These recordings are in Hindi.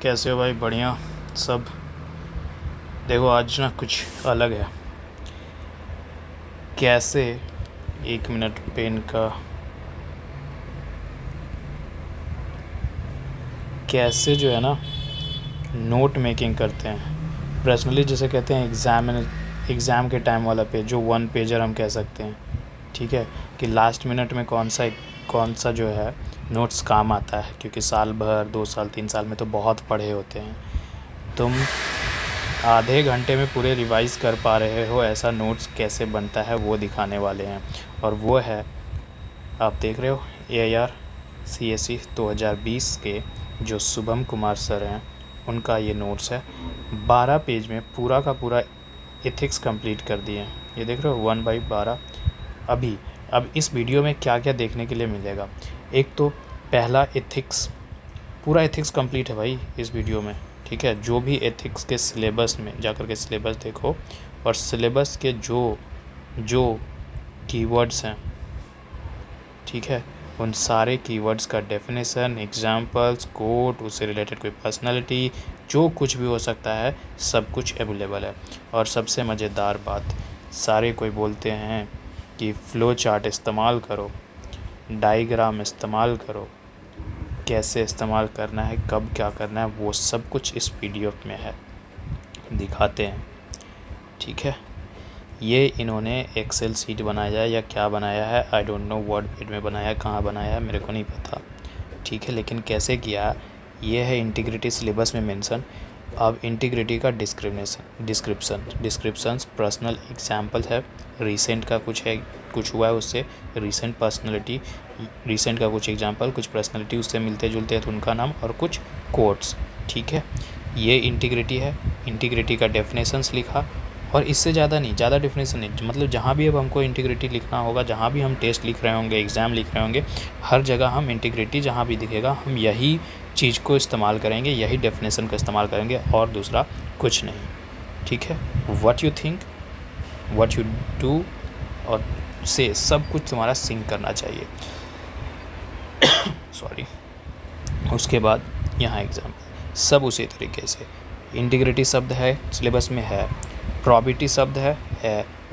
कैसे हो भाई? बढ़िया सब। देखो आज ना कुछ अलग है। कैसे 1 मिनट पेन का कैसे जो है ना नोट मेकिंग करते हैं। पर्सनली जैसे कहते हैं एग्ज़ाम के टाइम वाला पेज, जो 1 पेजर हम कह सकते हैं। ठीक है कि लास्ट मिनट में कौन सा जो है नोट्स काम आता है, क्योंकि साल भर 2 साल 3 साल में तो बहुत पढ़े होते हैं। तुम आधे घंटे में पूरे रिवाइज़ कर पा रहे हो, ऐसा नोट्स कैसे बनता है वो दिखाने वाले हैं। और वो है, आप देख रहे हो, AIR CSE 2020 के जो शुभम कुमार सर हैं, उनका ये नोट्स है। 12 पेज में पूरा का पूरा एथिक्स कंप्लीट कर दिए। ये देख रहे हो 1/12। अब इस वीडियो में क्या क्या देखने के लिए मिलेगा। एक तो पहला एथिक्स, पूरा एथिक्स कंप्लीट है भाई इस वीडियो में। ठीक है, जो भी एथिक्स के सिलेबस में जाकर के सिलेबस देखो, और सिलेबस के जो कीवर्ड्स हैं, ठीक है, उन सारे कीवर्ड्स का डेफिनेशन, एग्जांपल्स, कोट, उससे रिलेटेड कोई पर्सनालिटी, जो कुछ भी हो सकता है सब कुछ अवेलेबल है। और सबसे मज़ेदार बात, सारे कोई बोलते हैं कि फ़्लो चार्ट इस्तेमाल करो, डायग्राम इस्तेमाल करो, कैसे इस्तेमाल करना है, कब क्या करना है, वो सब कुछ इस PDF में है, दिखाते हैं। ठीक है, ये इन्होंने एक्सेल सीट बनाया है या क्या बनाया है, आई डोंट नो, वर्ड में बनाया है, कहाँ बनाया है मेरे को नहीं पता। ठीक है, लेकिन कैसे किया, ये है इंटीग्रिटी सिलेबस में मेंशन। अब इंटीग्रिटी का डिस्क्रिप्शंस, पर्सनल एग्जाम्पल है, रिसेंट का कुछ है, कुछ हुआ है उससे, रिसेंट पर्सनलिटी, रिसेंट का कुछ एग्जाम्पल, कुछ पर्सनलिटी उससे मिलते जुलते हैं तो उनका नाम, और कुछ कोट्स। ठीक है, ये इंटीग्रिटी है। इंटीग्रिटी का डेफिनेशंस लिखा, और इससे ज़्यादा नहीं, ज़्यादा डेफिनेशन नहीं, मतलब जहाँ भी अब हमको इंटीग्रिटी लिखना होगा, जहाँ भी हम टेस्ट लिख रहे होंगे, एग्ज़ाम लिख रहे होंगे, हर जगह हम इंटीग्रिटी जहाँ भी दिखेगा हम यही चीज़ को इस्तेमाल करेंगे, यही डेफिनेशन का इस्तेमाल करेंगे, और दूसरा कुछ नहीं। ठीक है, what you think, what you do, और से सब कुछ तुम्हारा सिंक करना चाहिए। सॉरी। उसके बाद यहाँ एग्जाम्पल सब उसी तरीके से। इंटीग्रिटी शब्द है, सिलेबस में है। प्रॉबिटी शब्द है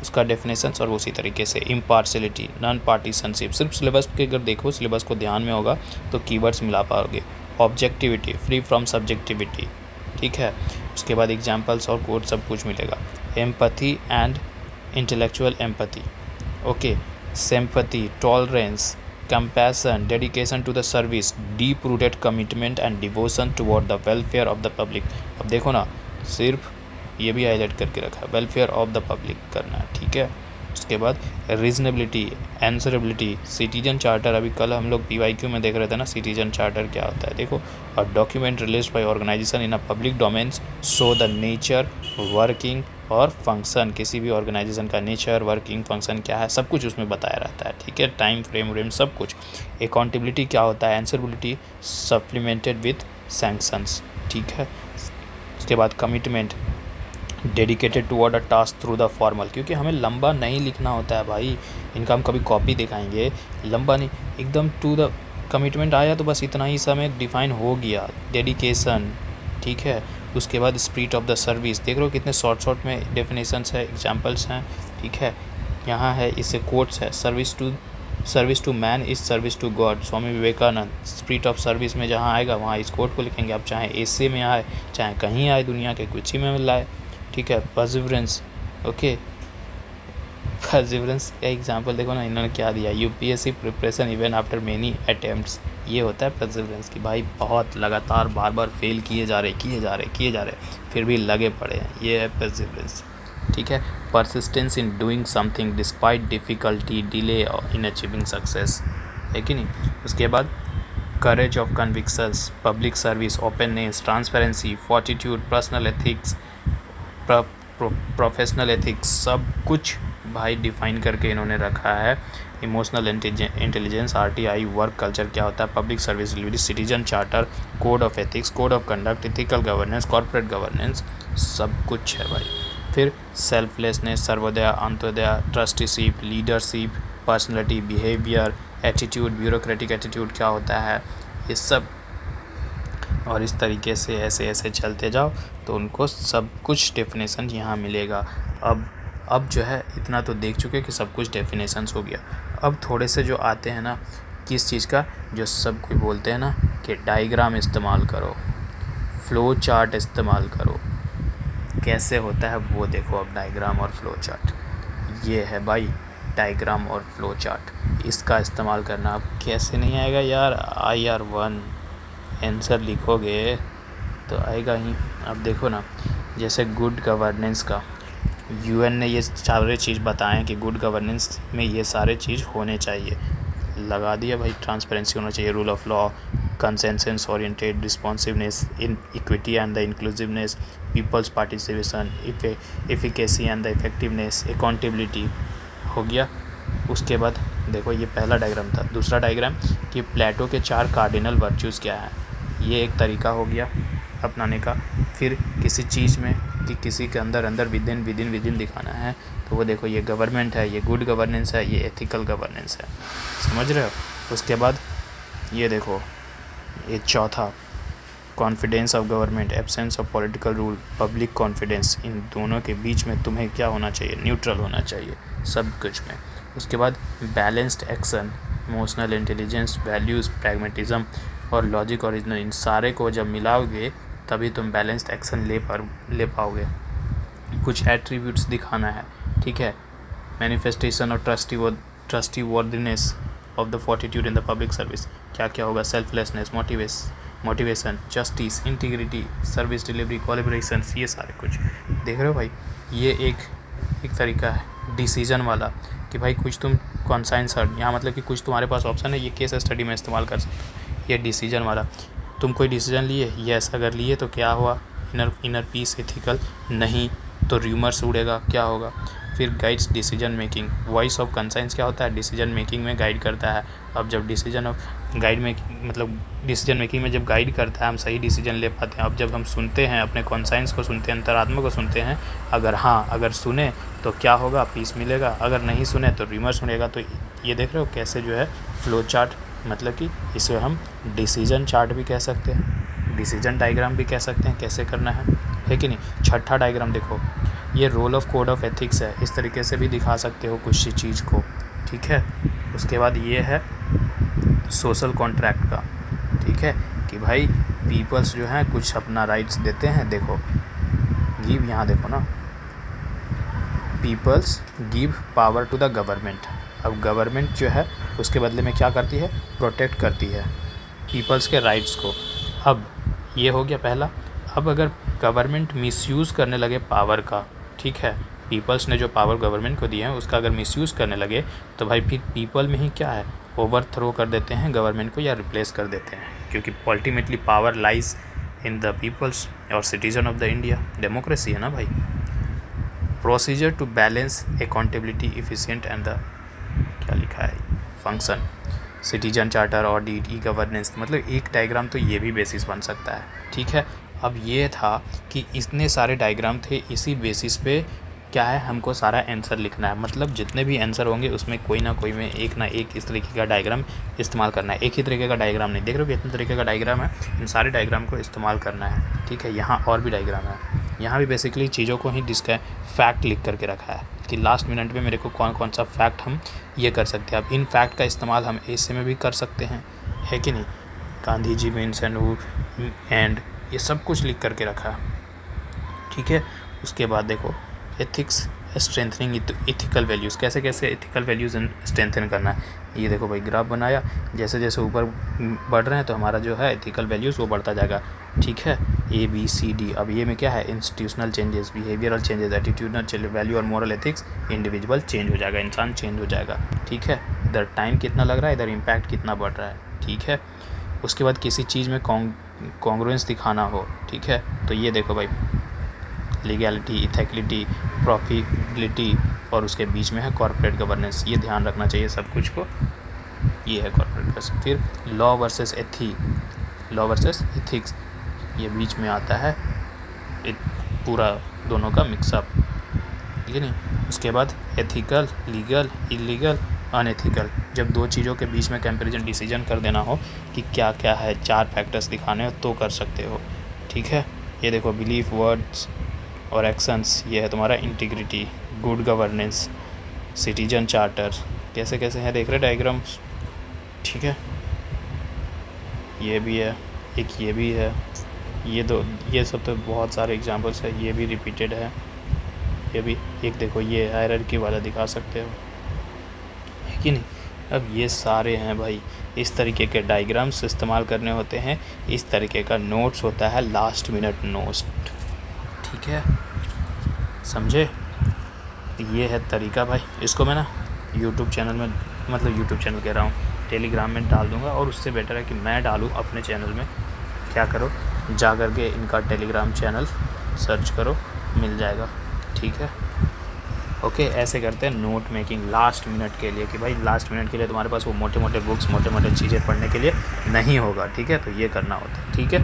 उसका डेफिनेशन, और उसी तरीके से इम्पार्शलिटी, नॉन पार्टीशनशिप, सिर्फ सिलेबस के अगर देखो, सिलेबस को ध्यान में होगा तो कीवर्ड्स मिला पाओगे। Objectivity, free from subjectivity. ठीक है, उसके बाद एग्जाम्पल्स और कोड सब कुछ मिलेगा। Empathy and intellectual empathy, okay, sympathy, tolerance, compassion, dedication to the service, deep rooted commitment and devotion toward the welfare of the public। अब देखो ना, सिर्फ ये भी हाईलाइट करके रखा है, वेलफेयर ऑफ द पब्लिक करना है। ठीक है, उसके बाद रीजनेबिलिटी, आंसरेबिलिटी, सिटीजन चार्टर, अभी कल हम लोग PYQ में देख रहे थे ना सिटीजन चार्टर क्या होता है, देखो। और document released by organization in a public domains show the nature, working और फंक्शन, किसी भी ऑर्गेनाइजेशन का नेचर, वर्किंग, फंक्शन क्या है, सब कुछ उसमें बताया रहता है। ठीक है, टाइम फ्रेम सब कुछ। अकाउंटेबिलिटी क्या होता है, आंसरेबिलिटी सप्लीमेंटेड विथ सैंक्शंस। ठीक है, उसके बाद commitment, dedicated toward a task through the formal, क्योंकि हमें लंबा नहीं लिखना होता है भाई, इनका हम कभी कॉपी दिखाएंगे, लंबा नहीं, एकदम टू द कमिटमेंट आया तो बस इतना ही समय डिफाइन हो गया। डेडिकेशन, ठीक है, उसके बाद स्पिरिट ऑफ द सर्विस, देख लो कितने शॉर्ट में डेफिनेशंस है, एग्जांपल्स हैं। ठीक है, यहाँ है, इससे कोट्स है, service to man is service to God, Swami Vivekananda. Spirit of service में जहाँ आएगा वहाँ इस कोट को लिखेंगे, अब चाहे एसे में आए, चाहे कहीं आए, दुनिया के कुछ ही में लाए। ठीक है, परसिवरेंस, ओके, परसिवरेंस का एग्जांपल देखो ना इन्होंने क्या दिया, UPSC preparation even after many attempts, ये होता है परसिवरेंस की भाई, बहुत लगातार बार बार फेल किए जा रहे फिर भी लगे पड़े हैं, ये है परसिवरेंस। ठीक है, persistence in doing something despite difficulty, delay in achieving success, है कि नहीं। उसके बाद courage of convictions, public service, openness, transparency, fortitude, personal ethics, professional ethics, सब कुछ भाई डिफ़ाइन करके इन्होंने रखा है। Emotional intelligence, RTI, work culture क्या होता है, public service delivery, citizen charter, code of ethics, code of conduct, ethical governance, corporate governance, सब कुछ है भाई। फिर selflessness, Sarvodaya, Antyodaya, trusteeship, leadership, personality, behaviour, attitude, bureaucratic attitude क्या होता है, ये सब। और इस तरीके से ऐसे ऐसे चलते जाओ तो उनको सब कुछ डेफिनेशन यहाँ मिलेगा। अब जो है इतना तो देख चुके कि सब कुछ डेफिनेशंस हो गया। अब थोड़े से जो आते हैं ना किस चीज़ का, जो सब कोई बोलते हैं ना कि डायग्राम इस्तेमाल करो, फ्लो चार्ट इस्तेमाल करो। कैसे होता है वो देखो। अब डायग्राम और फ्लो चार्ट ये है भाई, डायग्राम और फ्लो चार्ट, इसका इस्तेमाल करना। अब कैसे नहीं आएगा यार, IR1 आंसर लिखोगे तो आएगा ही। अब देखो ना, जैसे गुड गवर्नेंस का UN ने ये सारे चीज़ बताएं कि गुड गवर्नेंस में ये सारे चीज़ होने चाहिए, लगा दिया भाई। ट्रांसपेरेंसी होना चाहिए, rule of law, consensus oriented, responsiveness, in equity and the inclusiveness, peoples participation, efficacy and the effectiveness, accountability हो गया। उसके बाद देखो ये पहला डायग्राम था। दूसरा डायग्राम कि प्लेटो के 4 कार्डिनल वर्च्यूज़ क्या हैं, ये एक तरीका हो गया अपनाने का। फिर किसी चीज़ में कि किसी के अंदर विद इन दिखाना है तो वो देखो, ये गवर्नमेंट है, ये गुड गवर्नेंस है, ये एथिकल गवर्नेंस है, समझ रहे हो। उसके बाद ये देखो, ये चौथा confidence of government, absence of political rule, public confidence, इन दोनों के बीच में तुम्हें क्या होना चाहिए, न्यूट्रल होना चाहिए सब कुछ में। उसके बाद balanced action, emotional intelligence, values, pragmatism और लॉजिक ओरिजिनल, इन सारे को जब मिलाओगे तभी तुम बैलेंस्ड एक्शन ले पाओगे। कुछ एट्रीब्यूट्स दिखाना है, ठीक है। मैनिफेस्टेशन और trustee worthiness of the fortitude in the public service, क्या क्या होगा, selflessness, motivation, justice, integrity, service delivery, collaboration, ये सारे कुछ देख रहे हो भाई। ये एक तरीका है डिसीजन वाला कि भाई कुछ तुम कॉन्साइंस यहाँ मतलब कि कुछ तुम्हारे पास ऑप्शन है, ये केस स्टडी में इस्तेमाल कर सकते हो। ये डिसीजन वाला, तुम कोई डिसीजन लिए, यस अगर लिए तो क्या हुआ, इनर पीस, एथिकल, नहीं तो र्यूमर्स उड़ेगा, क्या होगा। फिर guides decision making, voice of conscience क्या होता है, डिसीजन मेकिंग में गाइड करता है। अब जब डिसीजन मेकिंग में जब गाइड करता है, हम सही डिसीजन ले पाते हैं। अब जब हम सुनते हैं, अपने कॉन्साइंस को सुनते हैं, अंतरात्मा को सुनते हैं, अगर सुने तो क्या होगा, पीस मिलेगा, अगर नहीं सुने तो र्यूमर्स उड़ेगा। तो ये देख रहे हो कैसे जो है फ्लो चार्ट, मतलब कि इसे हम डिसीजन चार्ट भी कह सकते हैं, डिसीजन डायग्राम भी कह सकते हैं, कैसे करना है कि नहीं। छठा डायग्राम देखो, ये role of code of ethics है, इस तरीके से भी दिखा सकते हो कुछ चीज़ को, ठीक है। उसके बाद ये है सोशल कॉन्ट्रैक्ट का, ठीक है, कि भाई पीपल्स जो हैं कुछ अपना राइट्स देते हैं। देखो गिव, यहाँ देखो ना, peoples give power to the government. अब गवर्नमेंट जो है उसके बदले में क्या करती है, प्रोटेक्ट करती है पीपल्स के राइट्स को। अब ये हो गया पहला। अब अगर गवर्नमेंट मिसयूज़ करने लगे पावर का, ठीक है, पीपल्स ने जो पावर गवर्नमेंट को दी है उसका अगर मिसयूज़ करने लगे तो भाई फिर पीपल में ही क्या है, ओवरथ्रो कर देते हैं गवर्नमेंट को या रिप्लेस कर देते हैं, क्योंकि ultimately power lies in the peoples और citizen of the India. Democracy है ना भाई। Procedure to balance accountability, efficient and the क्या लिखा है फंक्शन, सिटीजन चार्टर और ई गवर्नेंस, मतलब एक डायग्राम तो ये भी बेसिस बन सकता है, ठीक है। अब ये था कि इतने सारे डायग्राम थे, इसी बेसिस पे क्या है हमको सारा आंसर लिखना है। मतलब जितने भी आंसर होंगे उसमें कोई ना कोई में एक ना एक इस तरीके का डायग्राम इस्तेमाल करना है। एक ही तरीके का डायग्राम नहीं, देख रहे हो कितने तरीके का डायग्राम है, इन सारे डायग्राम को इस्तेमाल करना है, ठीक है। यहाँ और भी डायग्राम है, यहाँ भी बेसिकली चीज़ों को ही फैक्ट लिख करके रखा है कि लास्ट मिनट में मेरे को कौन कौन सा फैक्ट हम ये कर सकते हैं। अब इन फैक्ट का इस्तेमाल हम ऐसे में भी कर सकते हैं, है कि नहीं। गांधी जी मीन्स एंड ये सब कुछ लिख करके रखा है, ठीक है। उसके बाद देखो एथिक्स स्ट्रेंथनिंग इथिकल वैल्यूज़, कैसे कैसे एथिकल वैल्यूज़ स्ट्रेंथन करना है। ये देखो भाई ग्राफ बनाया, जैसे जैसे ऊपर बढ़ रहे हैं तो हमारा जो है एथिकल वैल्यूज़ वो बढ़ता जाएगा, ठीक है। ABCD। अब ये में क्या है, institutional changes, behavioural changes, attitudinal changes, value और मॉरल एथिक्स, इंडिविजुअल चेंज हो जाएगा, इंसान चेंज हो जाएगा, ठीक है। इधर टाइम कितना लग रहा है, इधर इम्पैक्ट कितना बढ़ रहा है, ठीक है। उसके बाद किसी चीज़ में कॉन्ग्रुएंस दिखाना हो, ठीक है, तो ये देखो भाई लीगैलिटी, इथेक्लिटी, प्रॉफिटेबिलिटी और उसके बीच में है कॉर्पोरेट गवर्नेंस। ये ध्यान रखना चाहिए सब कुछ को, ये है कॉर्पोरेट गवर्नेंस। फिर लॉ वर्सेस एथिक्स, ये बीच में आता है, पूरा दोनों का मिक्सअप, ठीक है नहीं। उसके बाद एथिकल, लीगल, इलीगल अनएथिकल, जब दो चीज़ों के बीच में कंपैरिजन डिसीजन कर देना हो कि क्या क्या है, 4 फैक्टर्स दिखाने हो तो कर सकते हो, ठीक है। ये देखो बिलीफ, वर्ड्स और एक्शंस, ये है तुम्हारा integrity, good governance, citizen charter, कैसे कैसे हैं देख रहे डायग्राम्स, ठीक है। ये भी है, एक ये भी है, ये सब तो बहुत सारे एग्जांपल्स है, ये भी रिपीटेड है, ये भी एक देखो ये हायरार्की वाला दिखा सकते हो, है कि नहीं। अब ये सारे हैं भाई, इस तरीके के डायग्राम्स इस्तेमाल करने होते हैं, इस तरीके का नोट्स होता है लास्ट मिनट नोट्स, ठीक है, समझे। ये है तरीका भाई, इसको मैं ना यूट्यूब चैनल में, मतलब यूट्यूब चैनल कह रहा हूँ, टेलीग्राम में डाल दूँगा, और उससे बेटर है कि मैं डालूँ अपने चैनल में। क्या करो, जा कर के इनका टेलीग्राम चैनल सर्च करो, मिल जाएगा, ठीक है। ओके, ऐसे करते हैं नोट मेकिंग लास्ट मिनट के लिए, कि भाई लास्ट मिनट के लिए तुम्हारे पास वो मोटे मोटे बुक्स, मोटे मोटे चीज़ें पढ़ने के लिए नहीं होगा, ठीक है, तो ये करना होता है, ठीक है।